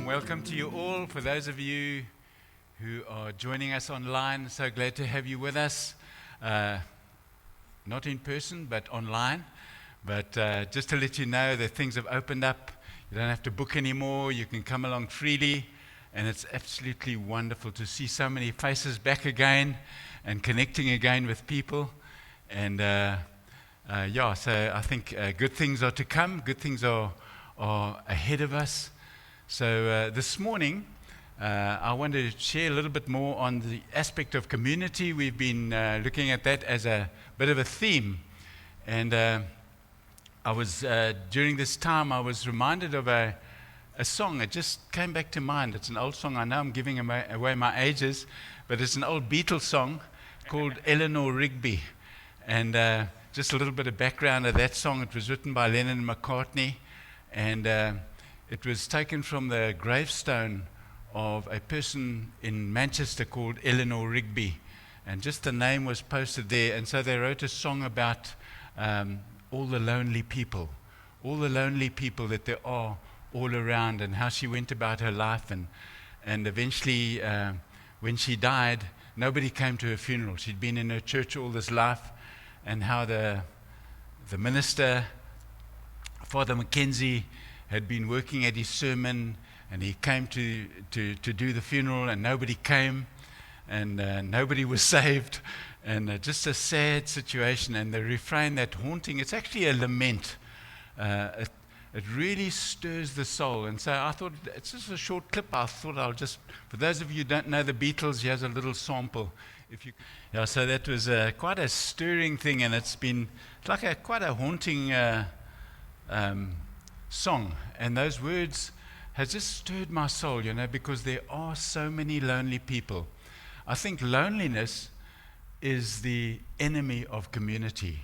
welcome to you all. For those of you who are joining us online, so glad to have you with us. Not in person, but online. But just to let you know that things have opened up. You don't have to book anymore. You can come along freely. And it's absolutely wonderful to see so many faces back again and connecting again with people. And so I think good things are to come. Good things are ahead of us. So this morning, I want to share a little bit more on the aspect of community. We've been looking at that as a bit of a theme. And I was during this time, I was reminded of a song. It just came back to mind. It's an old song. I know I'm giving away my ages, but it's an old Beatles song called Eleanor Rigby. And just a little bit of background of that song. It was written by Lennon and McCartney. And it was taken from the gravestone of a person in Manchester called Eleanor Rigby. And just the name was posted there. And so they wrote a song about all the lonely people that there are all around, and how she went about her life. And eventually, when she died, nobody came to her funeral. She'd been in her church all this life, and how the minister, Father Mackenzie, had been working at his sermon, and he came to do the funeral, and nobody came, and nobody was saved, and just a sad situation. And the refrain, that haunting, it's actually a lament. It really stirs the soul. And so I thought, it's just a short clip. I thought I'll just, for those of you who don't know the Beatles, here's a little sample. So that was quite a stirring thing, and it's like quite a haunting song. And those words has just stirred my soul, because there are so many lonely people. I think loneliness is the enemy of community.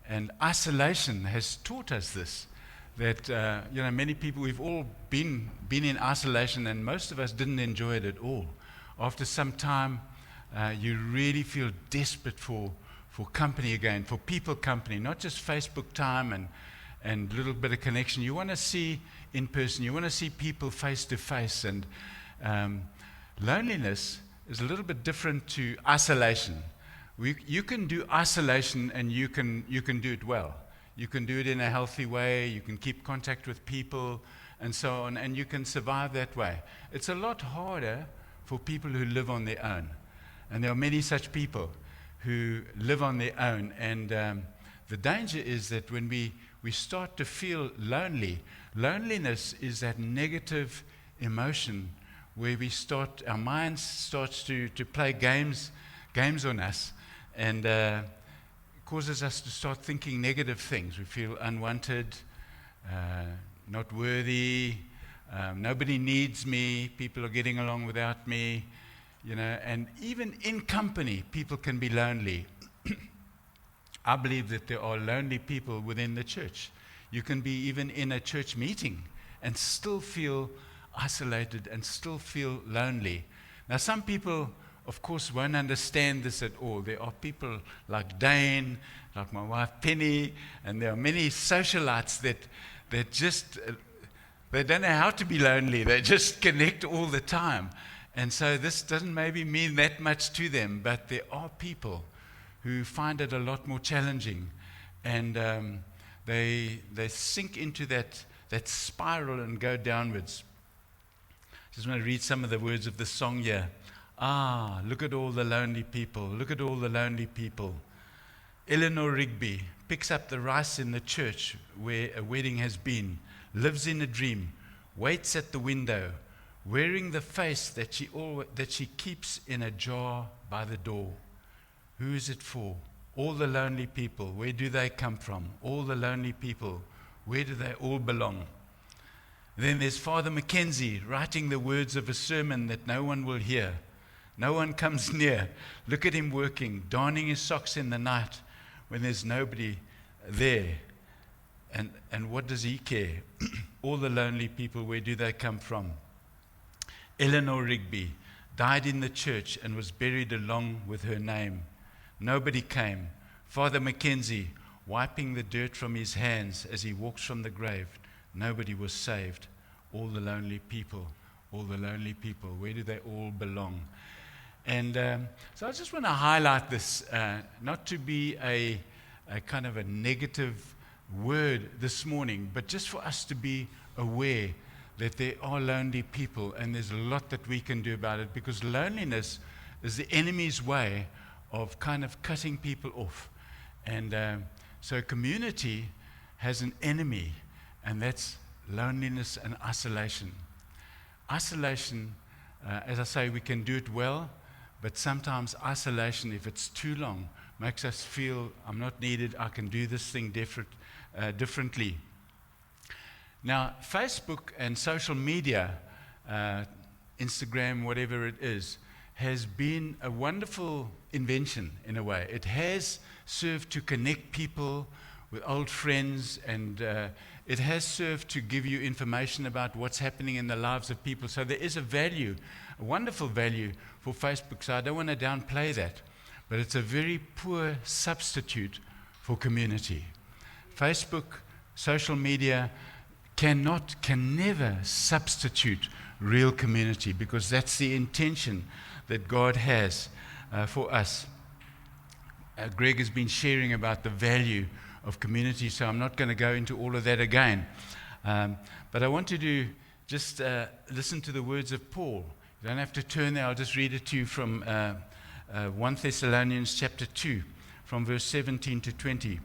And isolation has taught us this. That, many people, we've all been in isolation, and most of us didn't enjoy it at all. After some time, you really feel desperate for company again, for people company, not just Facebook time and a little bit of connection. You want to see in person. You want to see people face to face. And loneliness is a little bit different to isolation. You can do isolation, and you can do it well. You can do it in a healthy way. You can keep contact with people and so on, and you can survive that way. It's a lot harder for people who live on their own. And there are many such people who live on their own. And the danger is that when we start to feel lonely, loneliness is that negative emotion where our mind starts to play games on us, and causes us to start thinking negative things. We feel unwanted, not worthy, nobody needs me, people are getting along without me, and even in company, people can be lonely. I believe that there are lonely people within the church. You can be even in a church meeting and still feel isolated and still feel lonely. Now, some people, of course, won't understand this at all. There are people like Dane, like my wife Penny, and there are many socialites that just, they don't know how to be lonely. They just connect all the time. And so this doesn't maybe mean that much to them, but there are people who find it a lot more challenging. And they sink into that spiral and go downwards. Just want to read some of the words of the song here. Look at all the lonely people. Look at all the lonely people. Eleanor Rigby picks up the rice in the church where a wedding has been, lives in a dream, waits at the window, wearing the face that she keeps in a jar by the door. Who is it for? All the lonely people. Where do they come from? All the lonely people. Where do they all belong? Then there's Father Mackenzie writing the words of a sermon that no one will hear. No one comes near. Look at him working, darning his socks in the night when there's nobody there. And what does he care? All the lonely people, where do they come from? Eleanor Rigby died in the church and was buried along with her name. Nobody came. Father Mackenzie wiping the dirt from his hands as he walks from the grave. Nobody was saved. all the lonely people, all the lonely people. Where do they all belong? And so I just want to highlight this, not to be a kind of a negative word this morning, but just for us to be aware that there are lonely people, and there's a lot that we can do about it, because loneliness is the enemy's way of kind of cutting people off. And so community has an enemy, and that's loneliness and isolation. Isolation, as I say, we can do it well, but sometimes isolation, if it's too long, makes us feel I'm not needed, I can do this thing differently. Now, Facebook and social media, Instagram, whatever it is, has been a wonderful invention in a way. It has served to connect people with old friends, and it has served to give you information about what's happening in the lives of people. So there is a value, a wonderful value for Facebook. So I don't want to downplay that, but it's a very poor substitute for community. Facebook, social media can never substitute real community, because that's the intention that God has for us. Greg has been sharing about the value of community, so I'm not going to go into all of that again. But I want you to just listen to the words of Paul. You don't have to turn there. I'll just read it to you from 1 Thessalonians chapter 2, from verse 17 to 20.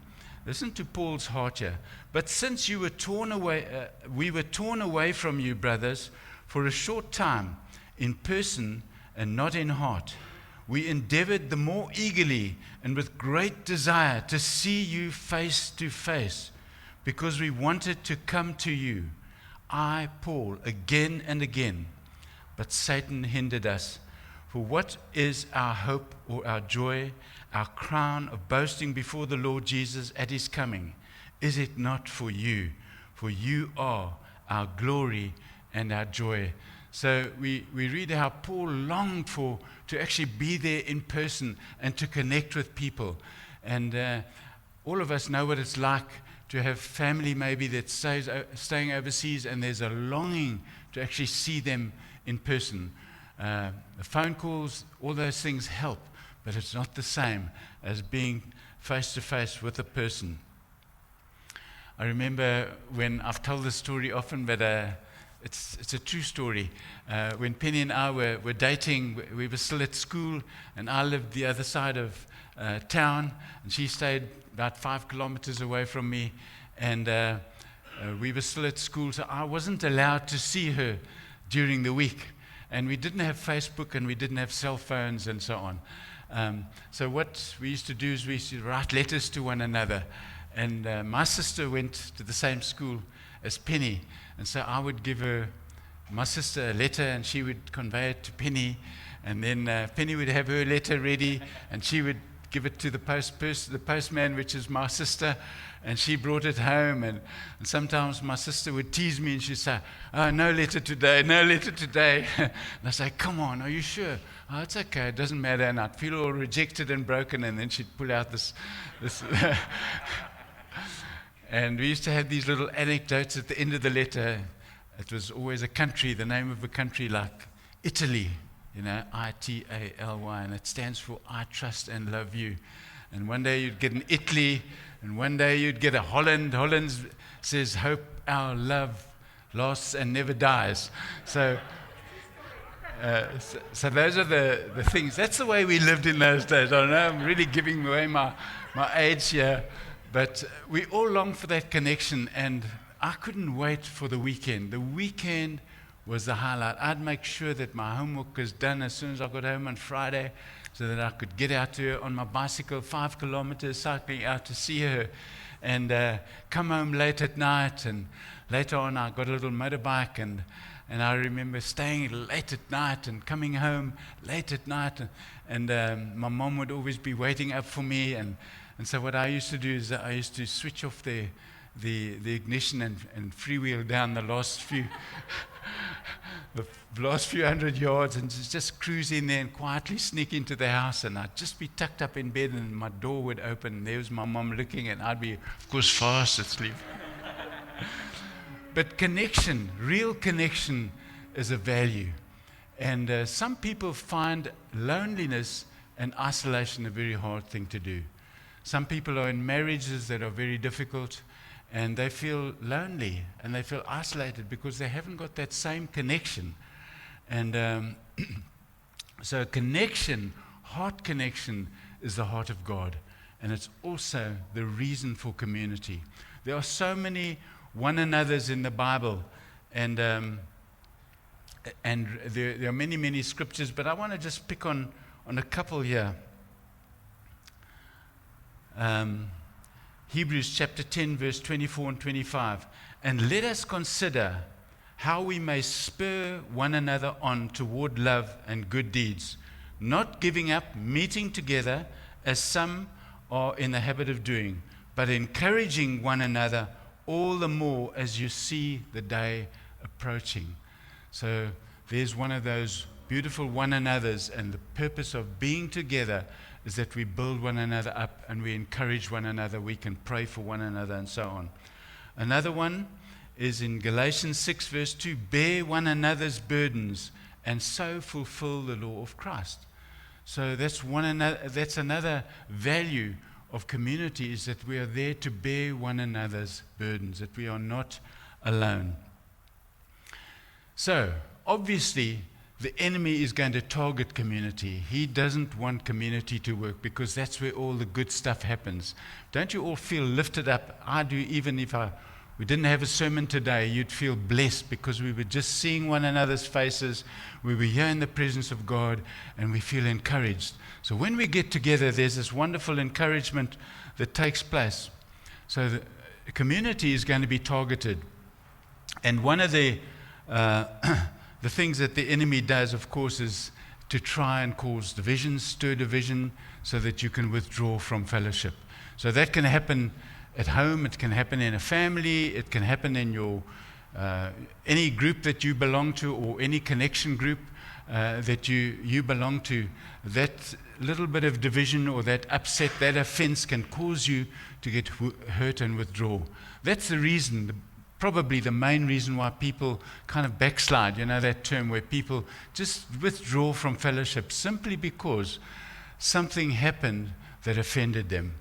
Listen to Paul's heart here. But since you were torn away, we were torn away from you, brothers, for a short time, in person and not in heart. We endeavored the more eagerly and with great desire to see you face to face, because we wanted to come to you, I, Paul, again and again. But Satan hindered us. For what is our hope or our joy, our crown of boasting before the Lord Jesus at his coming? Is it not for you? For you are our glory and our joy. So we read how Paul longed to actually be there in person and to connect with people. And all of us know what it's like to have family maybe that's staying overseas, and there's a longing to actually see them in person. The phone calls, all those things help, but it's not the same as being face to face with a person. I remember when I've told this story often, but it's a true story. When Penny and I were dating, we were still at school, and I lived the other side of town, and she stayed about 5 kilometers away from me, and we were still at school, so I wasn't allowed to see her during the week. And we didn't have Facebook, and we didn't have cell phones and so on. So what we used to do is we used to write letters to one another. And my sister went to the same school as Penny. And so I would give my sister a letter, and she would convey it to Penny. And then Penny would have her letter ready, and she would give it to the postman, which is my sister. And she brought it home, and sometimes my sister would tease me, and she'd say, "Oh, no letter today, no letter today." And I'd say, "Come on, are you sure?" "Oh, it's okay, it doesn't matter." And I'd feel all rejected and broken, and then she'd pull out this and we used to have these little anecdotes at the end of the letter. It was always a country, the name of a country like Italy, Italy, and it stands for I trust and love you. And one day you'd get an Italy, and one day you'd get a Holland. Holland says, hope our love lasts and never dies. So those are the things. That's the way we lived in those days. I know I'm really giving away my age here, but we all long for that connection, and I couldn't wait for the weekend. The weekend was the highlight. I'd make sure that my homework was done as soon as I got home on Friday, so that I could get out to her on my bicycle, 5 kilometers, cycling out to see her, and come home late at night. And later on, I got a little motorbike, and I remember staying late at night and coming home late at night, and my mom would always be waiting up for me. And so what I used to do is I used to switch off the ignition and freewheel down the last few hundred yards, and just cruise in there and quietly sneak into the house. And I'd just be tucked up in bed, and my door would open, and there was my mom looking, and I'd be, of course, fast asleep. But connection, real connection, is a value. And some people find loneliness and isolation a very hard thing to do. Some people are in marriages that are very difficult, and they feel lonely and they feel isolated because they haven't got that same connection. And so connection, heart connection, is the heart of God. And it's also the reason for community. There are so many one another's in the Bible, and there are many, many scriptures, but I want to just pick on a couple here. Hebrews chapter 10, verse 24 and 25. And let us consider how we may spur one another on toward love and good deeds, not giving up meeting together as some are in the habit of doing, but encouraging one another all the more as you see the day approaching. So there's one of those beautiful one another's, and the purpose of being together is that we build one another up and we encourage one another. We can pray for one another and so on. Another one is in Galatians 6 verse 2, bear one another's burdens and so fulfill the law of Christ. So that's another value of community, is that we are there to bear one another's burdens, that we are not alone. So obviously the enemy is going to target community. He doesn't want community to work because that's where all the good stuff happens. Don't you all feel lifted up? I do. Even if we didn't have a sermon today, you'd feel blessed because we were just seeing one another's faces. We were here in the presence of God and we feel encouraged. So when we get together, there's this wonderful encouragement that takes place. So the community is going to be targeted. And one of the things that the enemy does, of course, is to try and cause division, stir division, so that you can withdraw from fellowship. So that can happen at home, it can happen in a family, it can happen in your any group that you belong to, or any connection group that you belong to. That little bit of division or that upset, that offense can cause you to get hurt and withdraw. That's the reason, probably the main reason why people kind of backslide, you know, that term where people just withdraw from fellowship simply because something happened that offended them.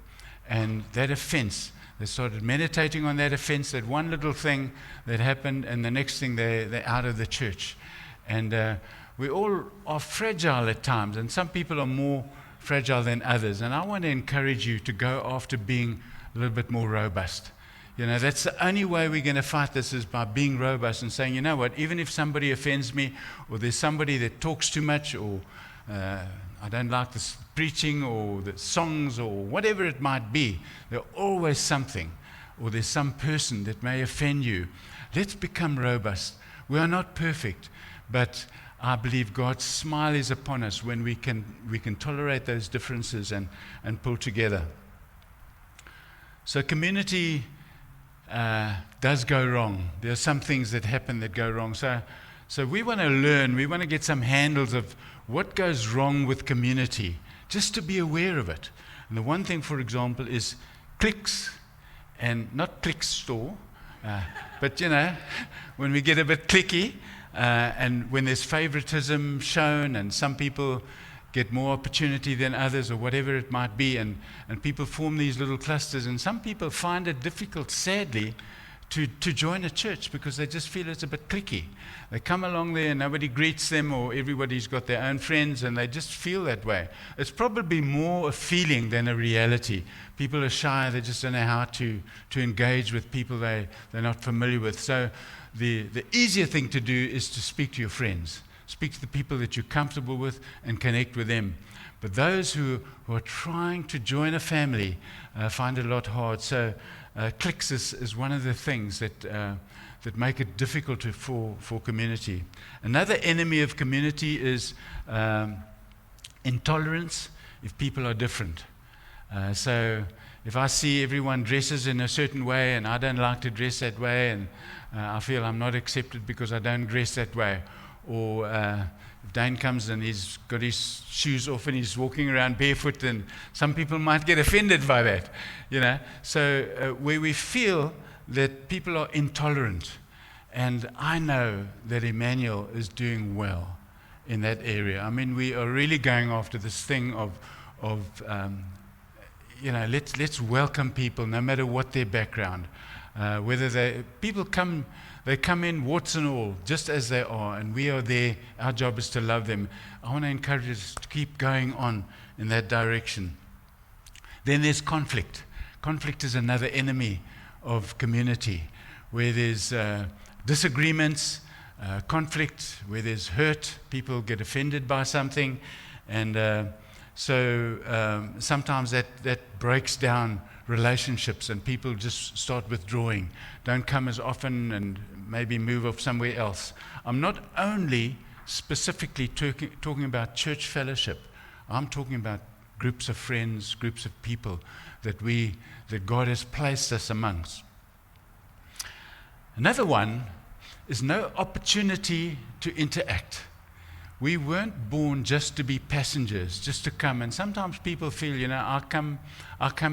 And that offense, they started meditating on that offense, that one little thing that happened, and the next thing they're out of the church. And we all are fragile at times, and some people are more fragile than others. And I want to encourage you to go after being a little bit more robust. You know, that's the only way we're going to fight this, is by being robust and saying, you know what, even if somebody offends me, or there's somebody that talks too much, or I don't like this preaching or the songs or whatever it might be, there's always something, or there's some person that may offend you. Let's become robust. We are not perfect, but I believe God's smile is upon us when we can tolerate those differences and pull together. So community does go wrong. There are some things that happen that go wrong. So we want to learn, we want to get some handles of what goes wrong with community, just to be aware of it. And the one thing, for example, is cliques, and not click store, but you know, when we get a bit cliquey, and when there's favoritism shown, and some people get more opportunity than others, or whatever it might be, and people form these little clusters, and some people find it difficult, sadly, to join a church because they just feel it's a bit cliquey. They come along there and nobody greets them, or everybody's got their own friends, and they just feel that way. It's probably more a feeling than a reality. People are shy, they just don't know how to engage with people they're not familiar with. So the easier thing to do is to speak to your friends. Speak to the people that you're comfortable with and connect with them. But those who are trying to join a family find it a lot hard. So cliques is one of the things that make it difficult for community. Another enemy of community is intolerance if people are different. So if I see everyone dresses in a certain way and I don't like to dress that way, and I feel I'm not accepted because I don't dress that way, or if Dane comes and he's got his shoes off and he's walking around barefoot, and some people might get offended by that, you know. So where we feel that people are intolerant, And I know that Emmanuel is doing well in that area. I mean, we are really going after this thing of let's welcome people no matter what their background. Whether people come in warts and all, just as they are, and we are there. Our job is to love them. I want to encourage us to keep going on in that direction. Then there's conflict. Conflict is another enemy of community, where there's disagreements, conflict, where there's hurt, people get offended by something, and so sometimes that breaks down relationships, and people just start withdrawing, don't come as often, and maybe move off somewhere else. I'm not only specifically talking about church fellowship. I'm talking about groups of friends, groups of people that God has placed us amongst. Another one is no opportunity to interact. We weren't born just to be passengers, just to come. And sometimes people feel, I'll come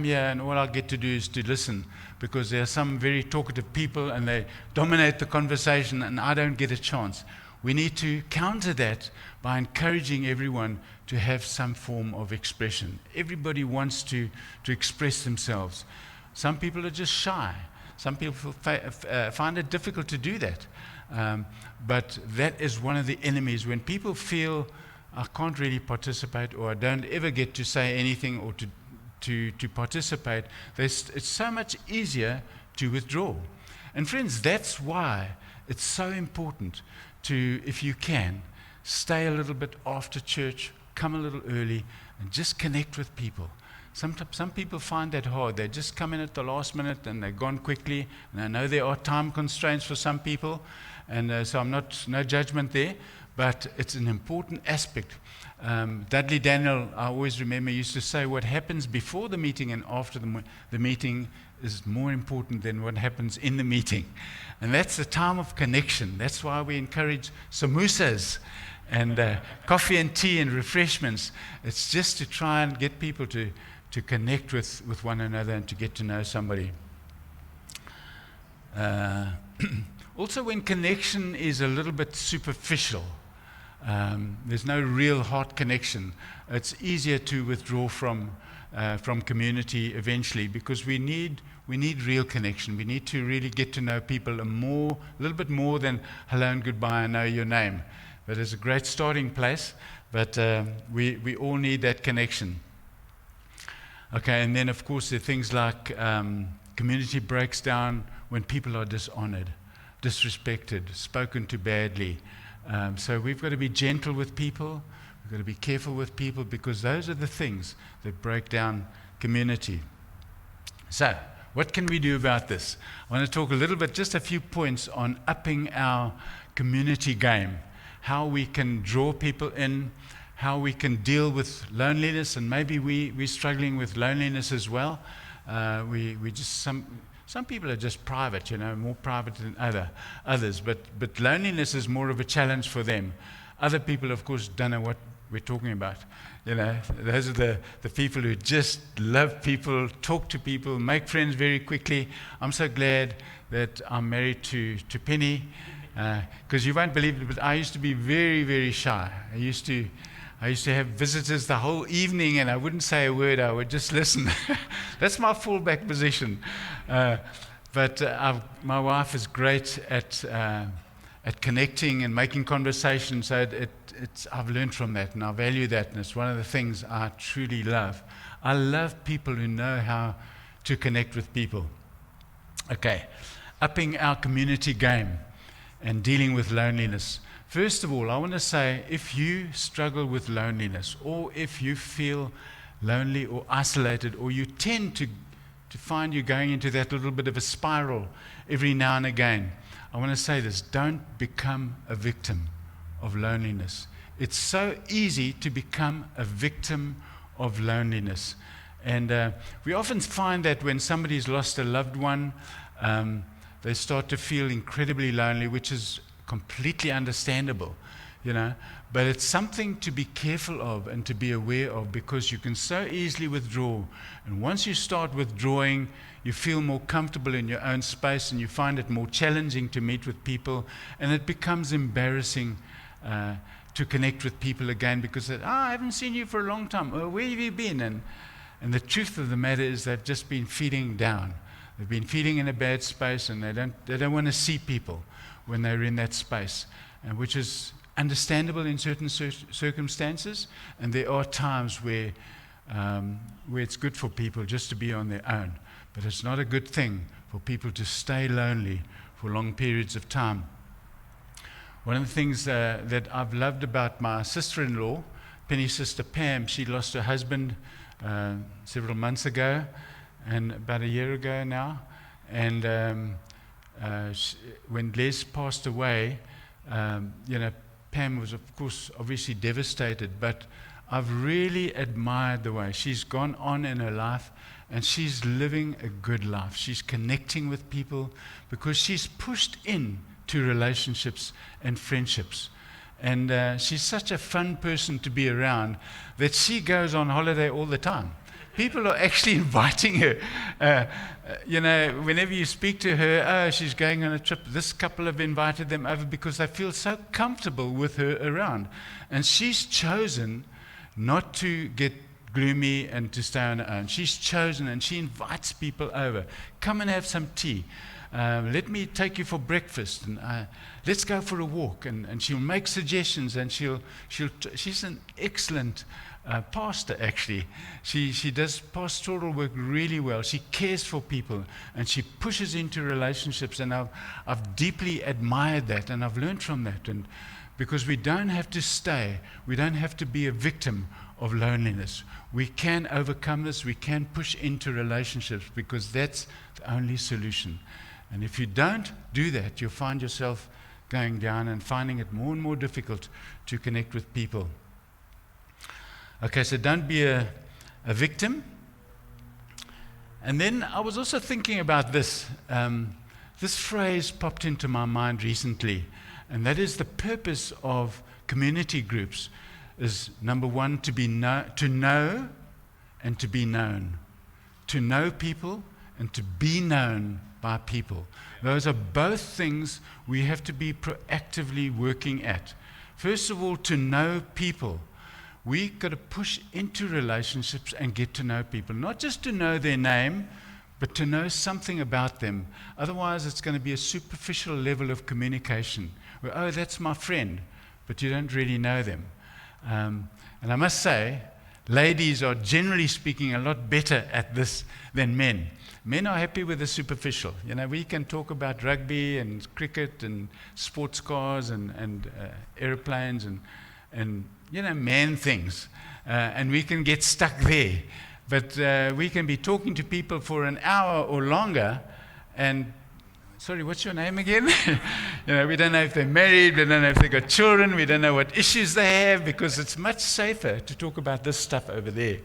here and all I get to do is to listen, because there are some very talkative people and they dominate the conversation and I don't get a chance. We need to counter that by encouraging everyone to have some form of expression. Everybody wants to express themselves. Some people are just shy. Some people find it difficult to do that. But that is one of the enemies. When people feel, I can't really participate, or I don't ever get to say anything or to participate, it's so much easier to withdraw. And friends, that's why it's so important to, if you can, stay a little bit after church, come a little early, and just connect with people. Some people find that hard. They just come in at the last minute and they're gone quickly. And I know there are time constraints for some people, and so no judgment there, but it's an important aspect. Dudley Daniel, I always remember, used to say, what happens before the meeting and after the meeting is more important than what happens in the meeting. And that's the time of connection. That's why we encourage samosas and coffee and tea and refreshments. It's just to try and get people to connect with one another and to get to know somebody. Also, when connection is a little bit superficial, there's no real heart connection, it's easier to withdraw from community eventually, because we need real connection. We need to really get to know people a little bit more than hello and goodbye, I know your name. But it's a great starting place, but we all need that connection. Okay, and then of course there are things like community breaks down when people are dishonored, disrespected, spoken to badly. So we've got to be gentle with people. We've got to be careful with people, because those are the things that break down community. So what can we do about this? I want to talk a little bit, just a few points on upping our community game, how we can draw people in, how we can deal with loneliness, and maybe we're struggling with loneliness as well. Some people are just private, more private than others, but loneliness is more of a challenge for them. Other people, of course, don't know what we're talking about. Those are the people who just love people, talk to people, make friends very quickly. I'm so glad that I'm married to Penny, because you won't believe it, but I used to be very, very shy. I used to have visitors the whole evening, and I wouldn't say a word. I would just listen. That's my fallback position. But my wife is great at connecting and making conversation. So I've learned from that, and I value that. And it's one of the things I truly love. I love people who know how to connect with people. Okay, upping our community game and dealing with loneliness. First of all, I want to say, if you struggle with loneliness, or if you feel lonely or isolated, or you tend to find you're going into that little bit of a spiral every now and again, I want to say this: don't become a victim of loneliness. It's so easy to become a victim of loneliness. And we often find that when somebody's lost a loved one, they start to feel incredibly lonely, which is completely understandable. you know. But it's something to be careful of and to be aware of, because you can so easily withdraw. And once you start withdrawing, you feel more comfortable in your own space and you find it more challenging to meet with people, and it becomes embarrassing to connect with people again, because I haven't seen you for a long time. Oh, where have you been? And the truth of the matter is they've just been feeding down. They've been feeding in a bad space, and they don't want to see people when they're in that space, and which is understandable in certain circumstances. And there are times where it's good for people just to be on their own, but it's not a good thing for people to stay lonely for long periods of time. One of the things that I've loved about my sister-in-law, Penny's sister Pam, she lost her husband several months ago, and about a year ago now. And when Les passed away, Pam was, of course, obviously devastated, but I've really admired the way she's gone on in her life, and she's living a good life. She's connecting with people because she's pushed in to relationships and friendships. And she's such a fun person to be around that she goes on holiday all the time. People are actually inviting her. Whenever you speak to her, she's going on a trip. This couple have invited them over because they feel so comfortable with her around. And she's chosen not to get gloomy and to stay on her own. She's chosen, and she invites people over. Come and have some tea. Let me take you for breakfast, and let's go for a walk. And she'll make suggestions, and she's an excellent pastor, actually. She does pastoral work really well. She cares for people, and she pushes into relationships, and I've deeply admired that, and I've learned from that. And because we don't have to stay, we don't have to be a victim of loneliness. We can overcome this. We can push into relationships, because that's the only solution. And if you don't do that, you'll find yourself going down and finding it more and more difficult to connect with people. Okay, so don't be a victim. And then I was also thinking about this. This phrase popped into my mind recently, and that is the purpose of community groups is, number one, to know and to be known. To know people and to be known by people. Those are both things we have to be proactively working at. First of all, to know people. We've got to push into relationships and get to know people. Not just to know their name, but to know something about them. Otherwise, it's going to be a superficial level of communication. Where, oh, that's my friend, but you don't really know them. And I must say, ladies are generally speaking a lot better at this than men. Men are happy with the superficial. We can talk about rugby and cricket and sports cars and airplanes and man things. And we can get stuck there. But we can be talking to people for an hour or longer, and sorry, what's your name again? We don't know if they're married, we don't know if they've got children, we don't know what issues they have, because it's much safer to talk about this stuff over there.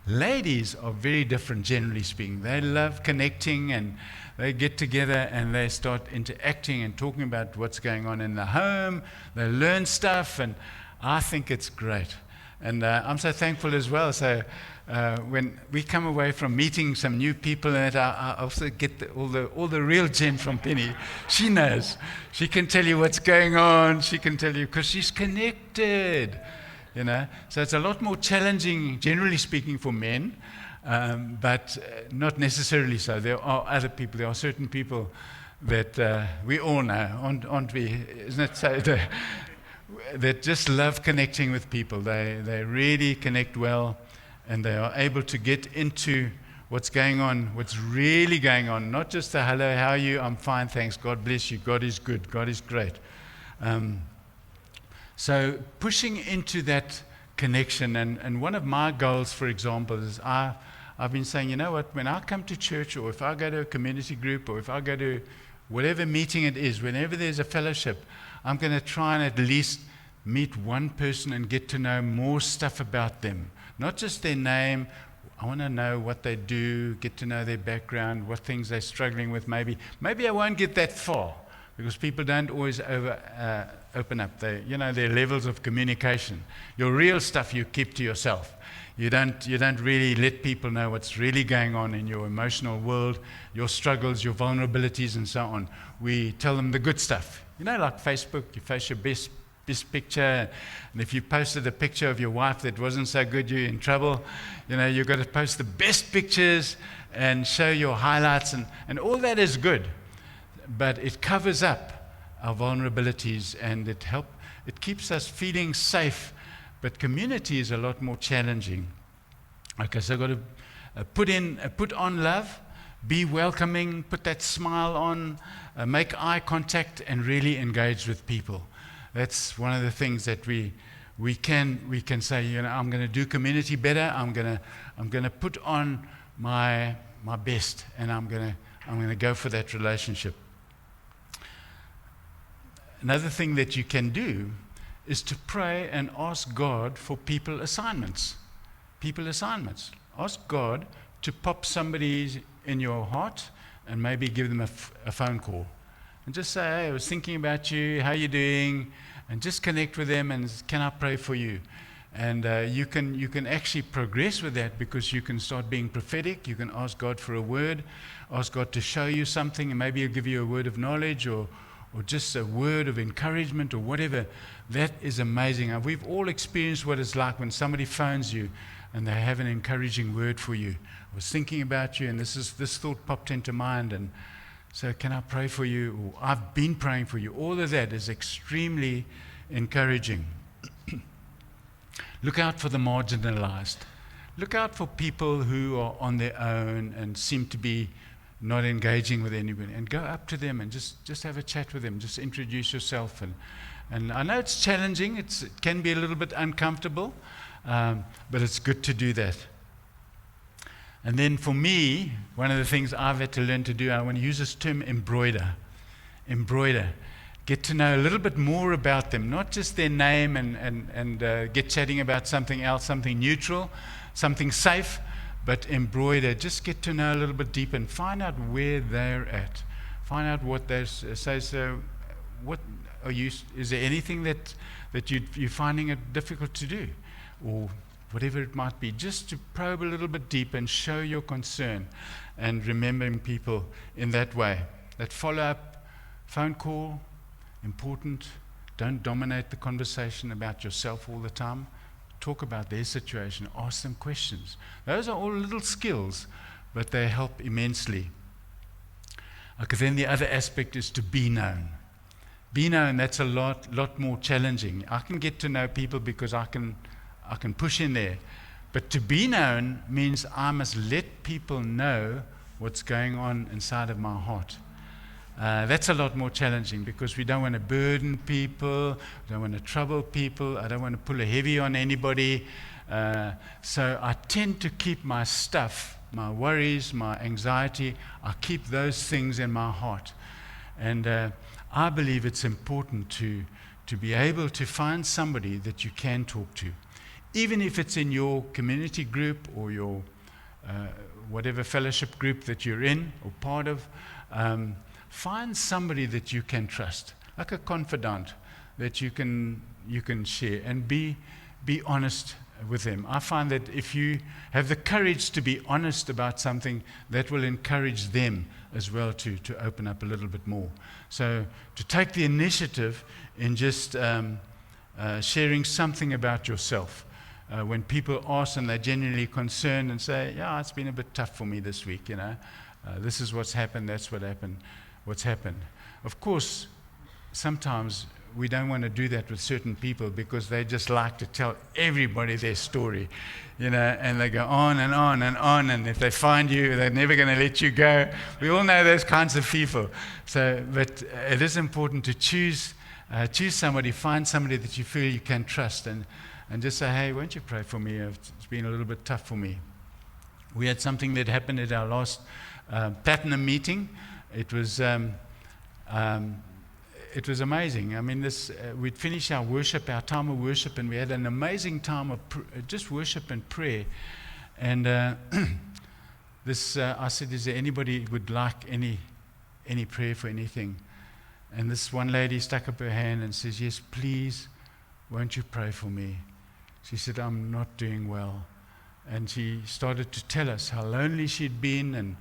Ladies are very different, generally speaking. They love connecting, and they get together and they start interacting and talking about what's going on in the home. They learn stuff, and I think it's great. And I'm so thankful as well. So when we come away from meeting some new people, and I also get all the real gem from Penny. She knows. She can tell you what's going on. She can tell you because she's connected. So it's a lot more challenging, generally speaking, for men, but not necessarily so. There are other people. There are certain people that we all know, aren't we? Isn't it so? That just love connecting with people. They really connect well, and they are able to get into what's going on, what's really going on. Not just the hello, how are you? I'm fine, thanks. God bless you. God is good. God is great. So pushing into that connection, and one of my goals, for example, is I've been saying, you know what, when I come to church, or if I go to a community group, or if I go to whatever meeting it is, whenever there's a fellowship, I'm going to try and at least meet one person and get to know more stuff about them. Not just their name. I want to know what they do, get to know their background, what things they're struggling with. Maybe I won't get that far, because people don't always open up. There are levels of communication. Your real stuff you keep to yourself. You don't really let people know what's really going on in your emotional world, your struggles, your vulnerabilities, and so on. We tell them the good stuff. Like Facebook, you post your best picture, and if you posted a picture of your wife that wasn't so good, you're in trouble. You've got to post the best pictures and show your highlights, and all that is good, but it covers up our vulnerabilities, and it keeps us feeling safe. But community is a lot more challenging. Okay, so I've got to put on love, be welcoming, put that smile on, make eye contact, and really engage with people. That's one of the things that we can say. I'm going to do community better. I'm going to put on my best, and I'm going to go for that relationship. Another thing that you can do is to pray and ask God for people assignments. Ask God to pop somebody in your heart and maybe give them a phone call. And just say, hey, I was thinking about you, how are you doing? And just connect with them and can I pray for you? And you can actually progress with that because you can start being prophetic. You can ask God for a word, ask God to show you something, and maybe He'll give you a word of knowledge or just a word of encouragement or whatever. That is amazing. We've all experienced what it's like when somebody phones you and they have an encouraging word for you. I was thinking about you and this thought popped into mind, and so can I pray for you? Or I've been praying for you. All of that is extremely encouraging. Look out for the marginalized. Look out for people who are on their own and seem to be not engaging with anybody, and go up to them and just have a chat with them. Just introduce yourself. And I know it's challenging. It can be a little bit uncomfortable, but it's good to do that. And then for me, one of the things I've had to learn to do, I want to use this term embroider. Get to know a little bit more about them, not just their name and get chatting about something else, something neutral, something safe, but embroider. Just get to know a little bit deeper and find out where they're at. Find out what they say. So, what are you? Is there anything that you're finding it difficult to do, or whatever it might be? Just to probe a little bit deeper and show your concern, and remembering people in that way. That follow-up phone call, important. Don't dominate the conversation about yourself all the time. Talk about their situation, ask them questions. Those are all little skills, but they help immensely. Okay, then the other aspect is to be known. Be known, that's a lot more challenging. I can get to know people because I can push in there. But to be known means I must let people know what's going on inside of my heart. That's a lot more challenging because we don't want to burden people, we don't want to trouble people, I don't want to pull a heavy on anybody. So I tend to keep my stuff, my worries, my anxiety, I keep those things in my heart. And I believe it's important to be able to find somebody that you can talk to. Even if it's in your community group or your whatever fellowship group that you're in or part of, find somebody that you can trust, like a confidant that you can share, and be honest with them. I find that if you have the courage to be honest about something, that will encourage them as well to open up a little bit more. So to take the initiative in just sharing something about yourself. When people ask and they're genuinely concerned and say, yeah, it's been a bit tough for me this week, this is what's happened, that's what's happened. Of course, sometimes we don't want to do that with certain people because they just like to tell everybody their story, and they go on and on and on, and if they find you, they're never going to let you go. We all know those kinds of people. But it is important to choose somebody, find somebody that you feel you can trust, and just say, hey, won't you pray for me? It's been a little bit tough for me. We had something that happened at our last Platinum meeting. It was amazing. I mean, we'd finished our time of worship, and we had an amazing time of just worship and prayer. And I said, is there anybody who would like any prayer for anything? And this one lady stuck up her hand and says, yes, please, won't you pray for me? She said, I'm not doing well. And she started to tell us how lonely she'd been and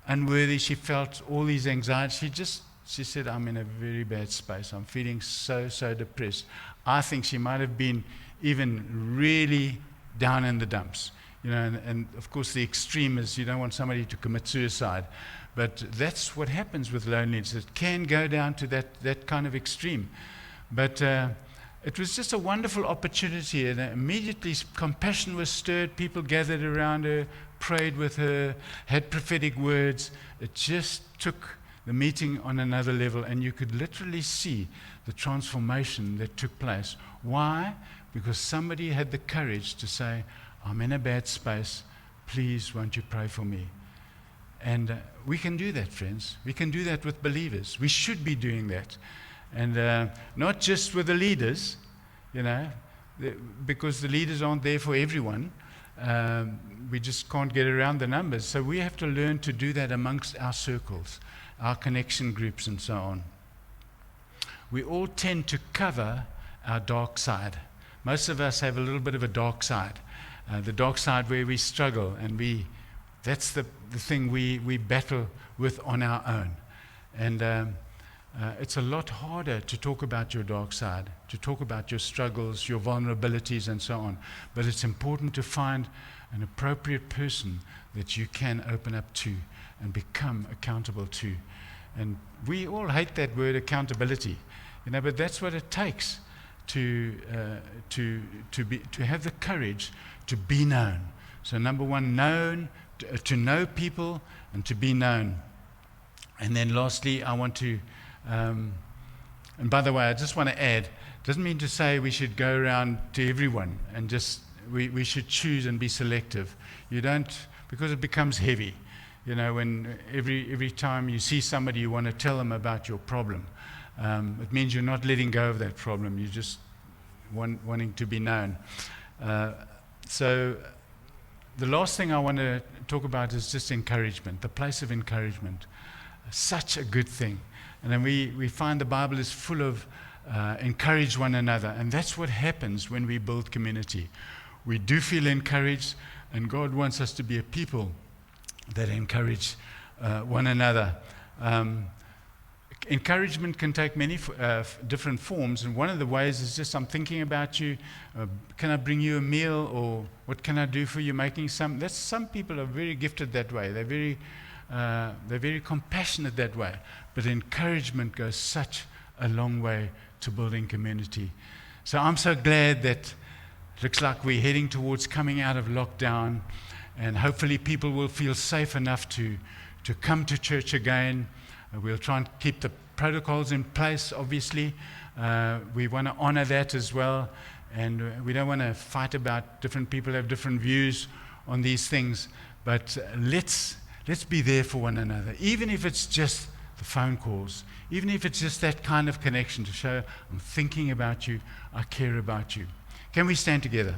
unworthy she felt, all these anxieties. She said, I'm in a very bad space. I'm feeling so depressed. I think she might have been even really down in the dumps. And of course the extreme is you don't want somebody to commit suicide. But that's what happens with loneliness. It can go down to that kind of extreme. But it was just a wonderful opportunity, and immediately compassion was stirred. People gathered around her, prayed with her, had prophetic words. It just took the meeting on another level, and you could literally see the transformation that took place. Why? Because somebody had the courage to say, I'm in a bad space, please won't you pray for me? And we can do that, friends. We can do that with believers. We should be doing that. And not just with the leaders, because the leaders aren't there for everyone. We just can't get around the numbers. So we have to learn to do that amongst our circles, our connection groups and so on. We all tend to cover our dark side. Most of us have a little bit of a dark side. The dark side where we struggle, and that's the thing we battle with on our own. And it's a lot harder to talk about your dark side, to talk about your struggles, your vulnerabilities, and so on. But it's important to find an appropriate person that you can open up to and become accountable to. And we all hate that word accountability, but that's what it takes to have the courage to be known. So number one, to know people and to be known. And then lastly, I want to, and by the way, I just want to add, it doesn't mean to say we should go around to everyone and just, we should choose and be selective. You don't, because it becomes heavy. When every time you see somebody, you want to tell them about your problem. It means you're not letting go of that problem. You're just wanting to be known. So the last thing I want to talk about is just encouragement, the place of encouragement. Such a good thing. And then we find the Bible is full of encourage one another. And that's what happens when we build community. We do feel encouraged, and God wants us to be a people that encourage one another. Encouragement can take many different forms, and one of the ways is just, I'm thinking about you, can I bring you a meal, or what can I do for you, making some people are very gifted that way. They're very compassionate that way. But encouragement goes such a long way to building community. So I'm so glad that it looks like we're heading towards coming out of lockdown, and hopefully people will feel safe enough to come to church again. We'll try and keep the protocols in place, obviously. We want to honor that as well. And we don't want to fight about different people have different views on these things. But let's be there for one another, even if it's just the phone calls, even if it's just that kind of connection to show I'm thinking about you, I care about you. Can we stand together?